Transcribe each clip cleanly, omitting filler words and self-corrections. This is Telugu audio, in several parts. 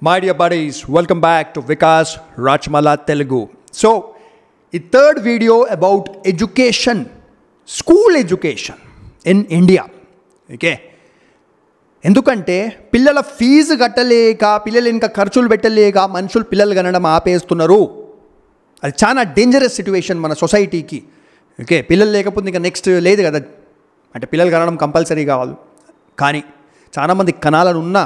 My dear buddies, welcome back to Vikas Rachmala Telugu. So, the third video about education, school education in India. Okay. ఎందుకంటే పిల్లల ఫీజు కట్టలేక పిల్లలు ఇంకా ఖర్చులు పెట్టలేక మనుషులు పిల్లలు కనడం ఆపేస్తున్నారు. అది చాలా డేంజరస్ సిచ్యువేషన్ మన సొసైటీకి. ఓకే, పిల్లలు లేకపోతే ఇంకా నెక్స్ట్ లేదు కదా, అంటే పిల్లలు కనడం కంపల్సరీ కావాలి. కానీ చాలామంది కనాలని ఉన్నా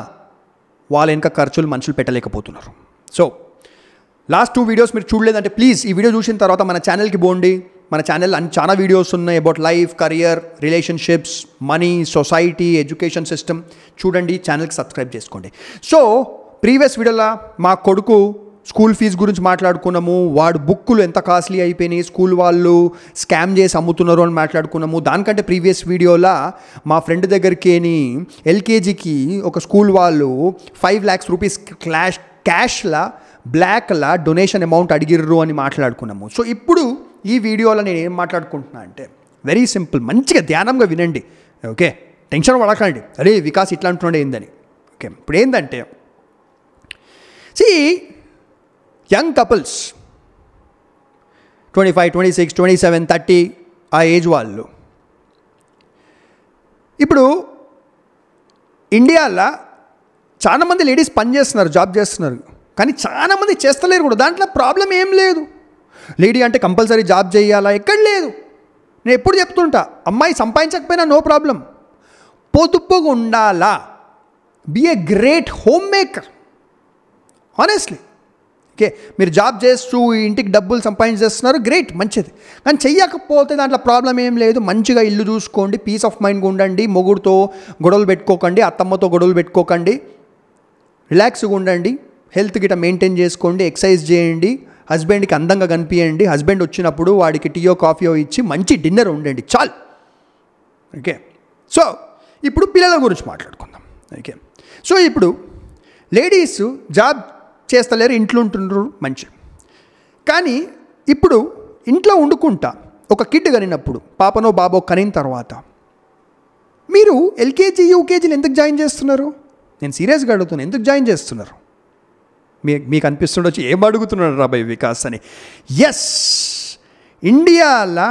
వాళ్ళ ఇంకా ఖర్చులు మనుషులు పెట్టలేకపోతున్నారు. సో లాస్ట్ 2 వీడియోస్ మీరు చూడలేదంటే ప్లీజ్ ఈ వీడియో చూసిన తర్వాత మన ఛానల్కి పోండి. మన ఛానల్ చాలా వీడియోస్ ఉన్నాయి about life, career, relationships, money, society, education system. చూడండి, ఛానల్కి సబ్స్క్రైబ్ చేసుకోండి. సో ప్రీవియస్ వీడియోలో మా కొడుకు స్కూల్ ఫీజు గురించి మాట్లాడుకున్నాము. వాడు బుక్కులు ఎంత కాస్ట్లీ అయిపోయినాయి, స్కూల్ వాళ్ళు స్కామ్ చేసి అమ్ముతున్నారు అని మాట్లాడుకున్నాము. దానికంటే ప్రీవియస్ వీడియోలో మా ఫ్రెండ్ దగ్గరికి ఎల్కేజీకి ఒక స్కూల్ వాళ్ళు 5 lakhs రూపీస్ క్యాష్లా బ్లాక్లా డొనేషన్ అమౌంట్ అడిగిర్రు అని మాట్లాడుకున్నాము. సో ఇప్పుడు ఈ వీడియోలో నేను ఏం మాట్లాడుకుంటున్నా అంటే వెరీ సింపుల్, మంచిగా ధ్యానంగా వినండి. ఓకే, టెన్షన్ పడకండి, అరే వికాస్ ఇట్లా అంటున్నాడు ఏందని. ఓకే, ఇప్పుడు ఏంటంటే యంగ్ కపుల్స్ 25, 26, 27, 30 ఆ ఏజ్ వాళ్ళు ఇప్పుడు ఇండియాలో చాలామంది లేడీస్ పని చేస్తున్నారు, జాబ్ చేస్తున్నారు, కానీ చాలామంది చేస్తలేరు కూడా. దాంట్లో ప్రాబ్లం ఏం లేదు. లేడీ అంటే కంపల్సరీ జాబ్ చేయాలా, ఎక్కడ లేదు. నేను ఎప్పుడు చెప్తుంటా, అమ్మాయి సంపాదించకపోయినా నో ప్రాబ్లం, పొదుపుగా ఉండాలా. Be a great home maker honestly. Okay, మీరు జాబ్ చేస్తూ ఇంటికి డబ్బులు సంపాదించేస్తున్నారు, గ్రేట్, మంచిది. కానీ చెయ్యకపోతే దాంట్లో ప్రాబ్లం ఏం లేదు. మంచిగా ఇల్లు చూసుకోండి, పీస్ ఆఫ్ మైండ్గా ఉండండి, మొగుడుతో గొడవలు పెట్టుకోకండి, అత్తమ్మతో గొడవలు పెట్టుకోకండి, రిలాక్స్గా ఉండండి, హెల్త్ గిట్ట మెయింటైన్ చేసుకోండి, ఎక్సర్సైజ్ చేయండి, హస్బెండ్కి అందంగా కనిపించండి, హస్బెండ్ వచ్చినప్పుడు వాడికి టీయో కాఫీయో ఇచ్చి మంచి డిన్నర్ ఉండండి, చాలు. ఓకే, సో ఇప్పుడు పిల్లల గురించి మాట్లాడుకుందాం. ఓకే, సో ఇప్పుడు లేడీస్ జాబ్ చేస్తలేరు, ఇంట్లో ఉంటున్నారు, మంచి. కానీ ఇప్పుడు ఇంట్లో వండుకుంటా ఒక కిడ్ కనినప్పుడు, పాపనో బాబో కనిన తర్వాత మీరు ఎల్కేజీ యూకేజీలు ఎందుకు జాయిన్ చేస్తున్నారు? నేను సీరియస్గా అడుగుతున్నాను, ఎందుకు జాయిన్ చేస్తున్నారు? మీకు అనిపిస్తుండొచ్చు ఏం అడుగుతున్నాడు రాబాయ్ వికాస్ అని. ఎస్, ఇండియాలో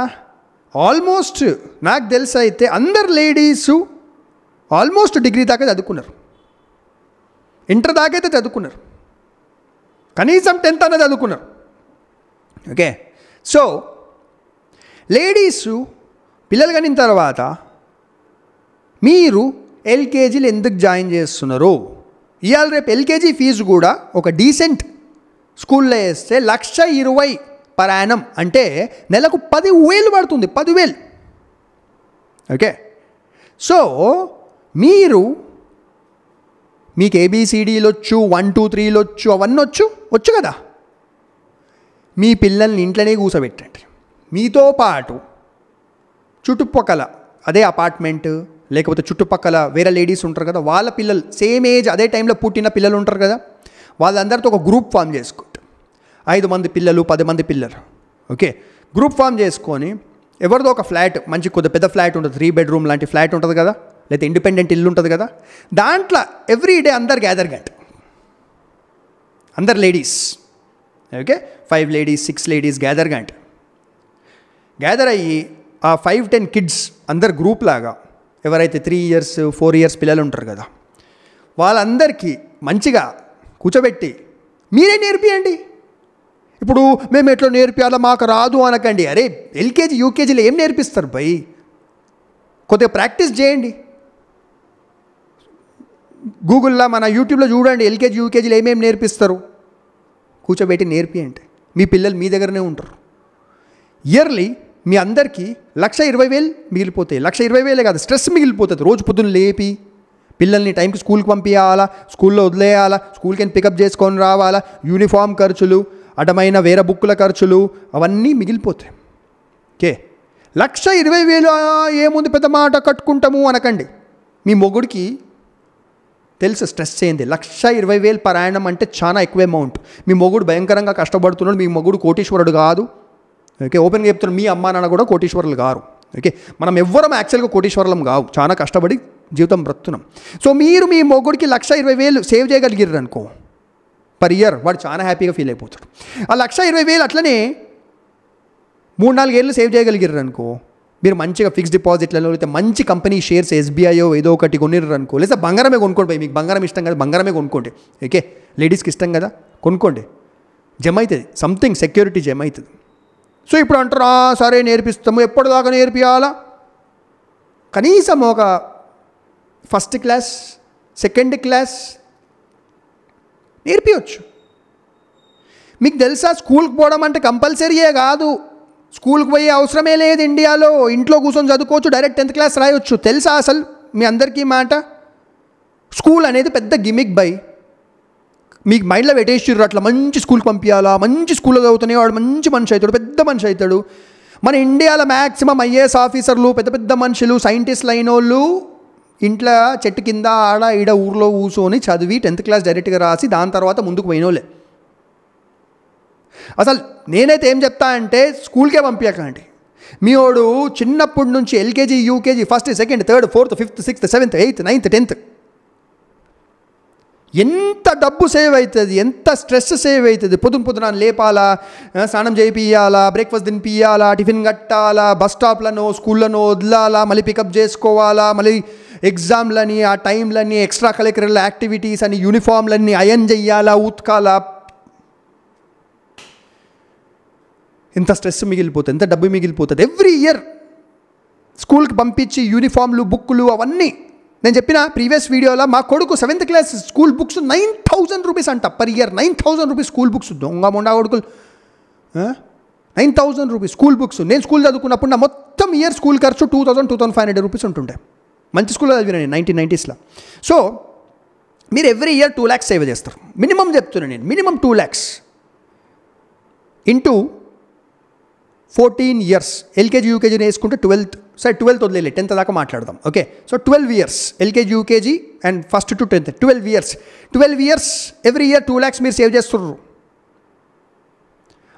ఆల్మోస్ట్ నాకు తెలిసి అయితే అందరు లేడీసు ఆల్మోస్ట్ డిగ్రీ దాకా చదువుకున్నారు, ఇంటర్ దాకా అయితే చదువుకున్నారు, కనీసం 10th అన్న చదువుకున్నారు. ఓకే, సో లేడీసు పిల్లలు కనిన తర్వాత మీరు ఎల్కేజీలు ఎందుకు జాయిన్ చేస్తున్నారు? ఇవాళ రేపు ఎల్కేజీ ఫీజు కూడా ఒక డీసెంట్ స్కూల్లో వేస్తే 1,20,000 per annum, అంటే నెలకు 10,000 పడుతుంది, 10,000. ఓకే, సో మీకు ఏబిసిడీలు వచ్చు, 1, 2, 3 వచ్చు, అవన్నీ వచ్చు కదా. మీ పిల్లల్ని ఇంట్లోనే కూర్చోబెట్టండి, మీతో పాటు చుట్టుపక్కల అదే అపార్ట్మెంట్ లేకపోతే చుట్టుపక్కల వేరే లేడీస్ ఉంటారు కదా, వాళ్ళ పిల్లలు సేమ్ ఏజ్ అదే టైంలో పుట్టిన పిల్లలు ఉంటారు కదా, వాళ్ళందరితో ఒక గ్రూప్ ఫామ్ చేసుకుంటారు. 5 మంది పిల్లలు, 10 మంది పిల్లలు. ఓకే, గ్రూప్ ఫామ్ చేసుకొని ఎవరిదో ఒక ఫ్లాట్, మంచి కొద్ది పెద్ద ఫ్లాట్ ఉంటుంది, 3 bedroom లాంటి ఫ్లాట్ ఉంటుంది కదా, లేదా ఇండిపెండెంట్ ఇల్లు ఉంటుంది కదా, దాంట్లో ఎవ్రీడే అందరు గ్యాదర్ గట్, అందరు ladies. Okay, 5 ladies, 6 ladies gather అయ్యి ఆ 5-10 kids అందరు గ్రూప్ లాగా, ఎవరైతే 3 years, 4 years పిల్లలు ఉంటారు కదా, వాళ్ళందరికీ మంచిగా కూర్చోబెట్టి మీరే నేర్పియండి. ఇప్పుడు మేము ఎట్లా నేర్పియాలో మాకు రాదు అనకండి. అరే ఎల్కేజీ యూకేజీలో ఏం నేర్పిస్తారు భయ్, కొద్దిగా ప్రాక్టీస్ చేయండి. గూగుల్లో మన యూట్యూబ్లో చూడండి, ఎల్కేజీ యూకేజీలో ఏమేమి నేర్పిస్తారు, కూర్చోబెట్టి నేర్పియండి. మీ పిల్లలు మీ దగ్గరనే ఉంటారు. ఇయర్లీ మీ అందరికీ 1,20,000 మిగిలిపోతాయి. 1,20,000 కాదు, స్ట్రెస్ మిగిలిపోతుంది. రోజు పొద్దున్న లేపి పిల్లల్ని టైంకి స్కూల్కి పంపించాలా, స్కూల్లో వదిలేయాలా, స్కూల్కి పికప్ చేసుకొని రావాలా, యూనిఫామ్ ఖర్చులు, అడమైన వేరే బుక్కుల ఖర్చులు, అవన్నీ మిగిలిపోతాయి. ఓకే, 1,20,000 ఏముంది పెద్ద మాట కట్టుకుంటాము అనకండి. మీ మొగుడికి తెలుసు స్ట్రెస్ చేయండి. 1,20,000 per annum అంటే చాలా ఎక్కువ అమౌంట్. మీ మొగుడు భయంకరంగా కష్టపడుతున్నాడు, మీ మొగుడు కోటీశ్వరుడు కాదు. ఓకే, ఓపెన్గా చెప్తున్నాడు, మీ అమ్మా నాన్న కూడా కోటీశ్వరులు కారు. ఓకే, మనం ఎవ్వరం యాక్చువల్గా కోటీశ్వరులం కావు, చాలా కష్టపడి జీవితం బ్రతున్నాం. సో మీరు మీ మొగుడికి 1,20,000 సేవ్ చేయగలిగారు అనుకో, పర్ ఇయర్, వాడు చాలా హ్యాపీగా ఫీల్ అయిపోతాడు. ఆ 1,20,000 అట్లనే 3-4 ఏళ్ళు సేవ్ చేయగలిగారు అనుకో, మీరు మంచిగా ఫిక్స్డ్ డిపాజిట్లలో లేకపోతే మంచి కంపెనీ షేర్స్ ఎస్బీఐయో ఏదో ఒకటి కొనిర్రు అనుకో, లేదా బంగారమే కొనుక్కోండి. మీకు బంగారం ఇష్టం కదా, బంగారమే కొనుక్కోండి. ఓకే, లేడీస్కి ఇష్టం కదా, కొనుక్కోండి. జమ అవుతుంది, సంథింగ్ సెక్యూరిటీ జమ అవుతుంది. సో ఇప్పుడు అంటారు సరే నేర్పిస్తాము, ఎప్పటిదాకా నేర్పియాలా? కనీసం ఒక ఫస్ట్ క్లాస్, సెకండ్ క్లాస్ నేర్పించవచ్చు. మీకు తెలుసా, స్కూల్కి పోవడం అంటే కంపల్సరీయే కాదు. స్కూల్కి పోయే అవసరమే లేదు ఇండియాలో. ఇంట్లో కూర్చొని చదువుకోవచ్చు, డైరెక్ట్ 10th క్లాస్ రాయొచ్చు. తెలుసా అసలు మీ అందరికీ మాట? స్కూల్ అనేది పెద్ద గిమిక్ బై. మీకు మైండ్లో పెట్టేసిర్రు అట్లా మంచి స్కూల్కి పంపించాలా, మంచి స్కూల్లో చదువుతానే వాడు మంచి మనిషి అవుతాడు, పెద్ద మనిషి అవుతాడు. మన ఇండియాలో మ్యాక్సిమం ఐఏఎస్ ఆఫీసర్లు, పెద్ద పెద్ద మనుషులు, సైంటిస్టులు అయిన వాళ్ళు ఇంట్లో చెట్టు కింద ఆడ ఈడ ఊర్లో కూర్చొని చదివి 10th క్లాస్ డైరెక్ట్గా రాసి దాని తర్వాత ముందుకు పోయినోలే. అసలు నేనైతే ఏం చెప్తా అంటే స్కూల్కే పంపించకండి. మీ వాడు చిన్నప్పటి నుంచి LKG, UKG, first, second, third, fourth, fifth, sixth, 7th, 8th, 9th, 10th ఎంత డబ్బు సేవ్ అవుతుంది, ఎంత స్ట్రెస్ సేవ్ అవుతుంది. పొద్దున లేపాలా, స్నానం చేయిపియాలా, బ్రేక్ఫాస్ట్ తినిపియాలా, టిఫిన్ కట్టాలా, బస్ స్టాప్లను స్కూళ్ళను వదలాలా, మళ్ళీ పికప్ చేసుకోవాలా, మళ్ళీ ఎగ్జామ్లని, ఆ టైంలని, ఎక్స్ట్రా కరిక్యులర్ యాక్టివిటీస్ అని, యూనిఫామ్లన్నీ అయన్ చెయ్యాలా, ఉతకాలా. ఎంత స్ట్రెస్ మిగిలిపోతుంది, ఎంత డబ్బు మిగిలిపోతుంది. ఎవ్రీ ఇయర్ స్కూల్కి పంపించి యూనిఫామ్లు, బుక్కులు అవన్నీ. నేను చెప్పిన ప్రీవియస్ వీడియోలో మా కొడుకు 7th class school books 9,000 rupees అంట per year. 9,000 rupees school books. దొంగ మొండా కొడుకులు. 9,000 రూపీస్ స్కూల్ బుక్స్. నేను స్కూల్ చదువుకున్నప్పుడు నా మొత్తం ఇయర్ స్కూల్ ఖర్చు 2,000-2,500 రూపీస్ ఉంటుండే. మంచి స్కూల్లో చదివినా నేను 1990sలో. సో మీరు ఎవ్రీ ఇయర్ 2 lakhs సేవ్ చేస్తారు మినిమం. చెప్తున్నాను నేను, minimum 2 lakhs into 14 years. LKG, UKG వేసుకుంటే 12th, సరే 12th వదిలేలే, 10th దాకా మాట్లాడదాం. Okay, so 12 years LKG, UKG and first to 10th 12 years. 12 years every year 2 lakhs మీరు సేవ్ చేస్తుర్రు.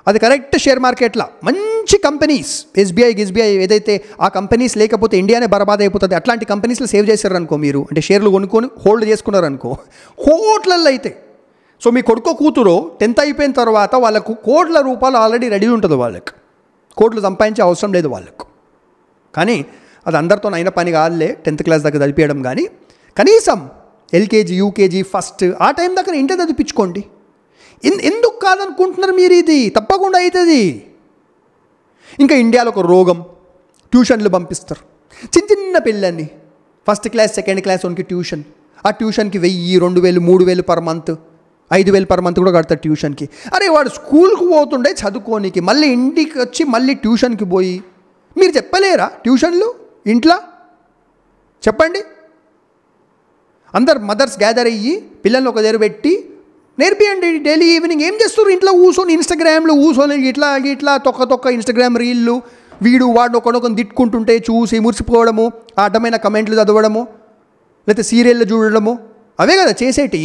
అది కరెక్ట్ షేర్ మార్కెట్లో మంచి కంపెనీస్, ఎస్బీఐ ఏదైతే ఆ కంపెనీస్ లేకపోతే ఇండియానే బర్బాద్ అయిపోతుంది. అట్లాంటి కంపెనీస్లో సేవ్ చేశారు అనుకో, మీరు అంటే షేర్లు కొనుక్కొని హోల్డ్ చేసుకున్నారనుకో, కోట్లల్లో అయితే. సో మీ కొడుకో కూతురు 10th అయిపోయిన తర్వాత వాళ్ళకు కోట్ల రూపాయలు ఆల్రెడీ రెడీ ఉంటుంది. వాళ్ళకి కోట్లు సంపాదించే అవసరం లేదు వాళ్ళకు. కానీ అది అందరితో అయిన పని కాదులే 10th క్లాస్ దాకా చదివించడం. కానీ కనీసం ఎల్కేజీ, యూకేజీ, ఫస్ట్ ఆ టైం దాకా ఇంటర్ చదివించుకోండి. ఎందుకు కాదనుకుంటున్నారు మీరు? ఇది తప్పకుండా అవుతుంది. ఇంకా ఇండియాలో ఒక రోగం, ట్యూషన్లు పంపిస్తారు. చిన్న పిల్లల్ని ఫస్ట్ క్లాస్, సెకండ్ క్లాస్ వానికి ట్యూషన్. ఆ ట్యూషన్కి 1,000, 2,000, 3,000 per month, 5,000 per month కూడా కడతారు ట్యూషన్కి. అరే వాడు స్కూల్కి పోతుండే చదువుకోనికి, మళ్ళీ ఇంటికి వచ్చి మళ్ళీ ట్యూషన్కి పోయి మీరు చెప్పలేరా? ట్యూషన్లు ఇంట్లో చెప్పండి. అందరు మదర్స్ గ్యాదర్ అయ్యి పిల్లల్ని ఒక దగ్గర పెట్టి నేర్పియండి. డైలీ ఈవినింగ్ ఏం చేస్తారు? ఇంట్లో కూర్చొని ఇన్స్టాగ్రామ్లో కూర్చొని ఇట్లా తొక్క ఇన్స్టాగ్రామ్ రీళ్ళు, వీడు వాడు ఒకనొకరు తిట్టుకుంటుంటే చూసి మురిసిపోవడము, ఆ అడ్డమైన కమెంట్లు చదవడము, లేకపోతే సీరియళ్ళు చూడడము, అవే కదా చేసేటి.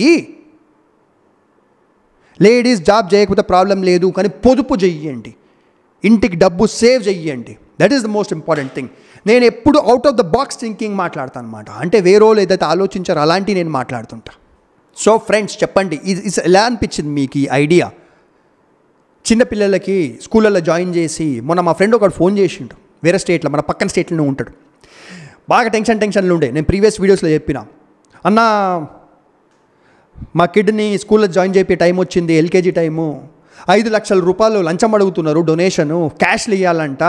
లేడీస్ జాబ్ చేయకపోతే ప్రాబ్లం లేదు, కానీ పొదుపు చెయ్యండి, ఇంటికి డబ్బు సేవ్ చెయ్యండి. That is the most important thing. నేను ఎప్పుడు out of the box thinking మాట్లాడతాను అనమాట. అంటే వేరేవాళ్ళు ఏదైతే ఆలోచించారో అలాంటివి నేను మాట్లాడుతుంటా. సో ఫ్రెండ్స్ చెప్పండి, ఇది ఎలా అనిపించింది మీకు ఈ ఐడియా? చిన్నపిల్లలకి స్కూళ్ళల్లో జాయిన్ చేసి, మొన్న మా ఫ్రెండ్ ఒకడు ఫోన్ చేసిండు, వేరే స్టేట్లో, మన పక్కన స్టేట్లోనే ఉంటాడు. బాగా టెన్షన్లు ఉండే. నేను ప్రీవియస్ వీడియోస్లో చెప్పిన, అన్న మా కిడ్ని స్కూల్లో జాయిన్ చేపే టైం వచ్చింది, ఎల్కేజీ టైము, 5 లక్షల రూపాయలు లంచం అడుగుతున్నారు, డొనేషను, క్యాష్లు ఇవ్వాలంట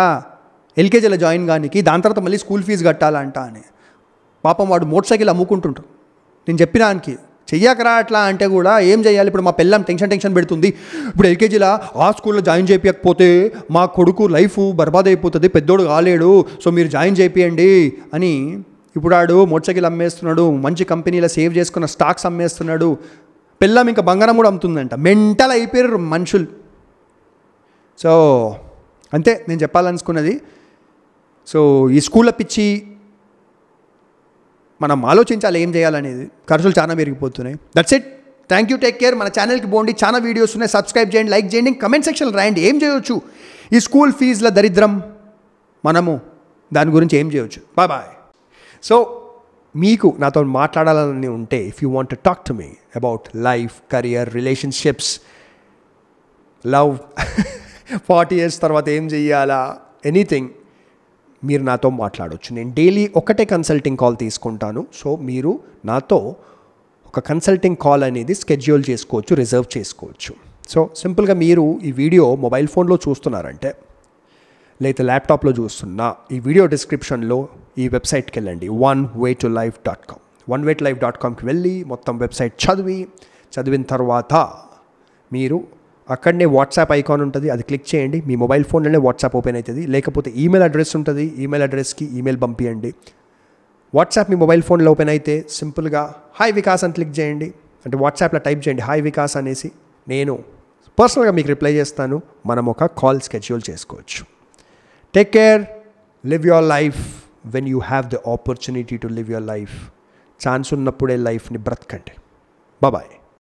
ఎల్కేజీలో జాయిన్ కానికి, దాని తర్వాత మళ్ళీ స్కూల్ ఫీజు కట్టాలంట అని. పాపం వాడు మోటార్ సైకిల్ అమ్ముకుంటుంటాడు. నేను చెప్పినానికి చెయ్యకరా అట్లా అంటే కూడా ఏం చేయాలి? ఇప్పుడు మా పిల్లం టెన్షన్ పెడుతుంది, ఇప్పుడు ఎల్కేజీలో ఆ స్కూల్లో జాయిన్ చేయకపోతే మా కొడుకు లైఫ్ బర్బాద్ అయిపోతుంది, పెద్దోడు కాలేడు, సో మీరు జాయిన్ చేయండి అని. ఇప్పుడు ఆడు మోటార్ సైకిల్ అమ్మేస్తున్నాడు, మంచి కంపెనీలో సేవ్ చేసుకున్న స్టాక్స్ అమ్మేస్తున్నాడు, పిల్లం ఇంకా బంగారం కూడా అమ్ముతుందంట. మెంటల్ అయిపోయారు మనుషులు. సో అంతే నేను చెప్పాలనుకున్నది. సో ఈ స్కూల్లో పిచ్చి మనం ఆలోచించాలి ఏం చేయాలనేది. ఖర్చులు చాలా పెరిగిపోతున్నాయి. That's it. Thank you, take care. మన ఛానల్కి పోండి, చాలా వీడియోస్ ఉన్నాయి, సబ్స్క్రైబ్ చేయండి, లైక్ చేయండి, కమెంట్ సెక్షన్లో రాయండి ఏం చేయవచ్చు ఈ స్కూల్ ఫీజుల దరిద్రం, మనము దాని గురించి ఏం చేయవచ్చు. బాయ్. సో మీకు నాతో మాట్లాడాలని ఉంటే, if you want to talk to me about life, career, relationships, love, 40 years తర్వాత ఏం చెయ్యాలా, ఎనీథింగ్, మీరు నాతో మాట్లాడవచ్చు. నేను డైలీ ఒకటే కన్సల్టింగ్ కాల్ తీసుకుంటాను. సో మీరు నాతో ఒక కన్సల్టింగ్ కాల్ అనేది స్కెడ్యూల్ చేసుకోవచ్చు, రిజర్వ్ చేసుకోవచ్చు. సో సింపుల్గా మీరు ఈ వీడియో మొబైల్ ఫోన్లో చూస్తున్నారంటే, లేదా ల్యాప్టాప్లో చూస్తున్నా, ఈ వీడియో డిస్క్రిప్షన్లో ఈ వెబ్సైట్కి వెళ్ళండి, onewaytolife.com. onewaytolife.comకి వెళ్ళి మొత్తం వెబ్సైట్ చదివిన తర్వాత మీరు అక్కడనే వాట్సాప్ ఐకాన్ ఉంటుంది, అది క్లిక్ చేయండి. మీ మొబైల్ ఫోన్లోనే వాట్సాప్ ఓపెన్ అవుతుంది. లేకపోతే ఈమెయిల్ అడ్రస్ ఉంటుంది, ఈమెయిల్ అడ్రస్కి ఈమెయిల్ పంపించండి. వాట్సాప్ మీ మొబైల్ ఫోన్లో ఓపెన్ అయితే సింపుల్గా హాయ్ వికాస్ అని క్లిక్ చేయండి. అంటే వాట్సాప్లో టైప్ చేయండి హాయ్ వికాస్ అనేసి, నేను పర్సనల్గా మీకు రిప్లై చేస్తాను. మనం ఒక కాల్ స్కెడ్యూల్ చేసుకోవచ్చు. Take care, live your life when you have the opportunity to live your life. Chance ఉన్నప్పుడే లైఫ్ని బ్రతకండి. బాయ్.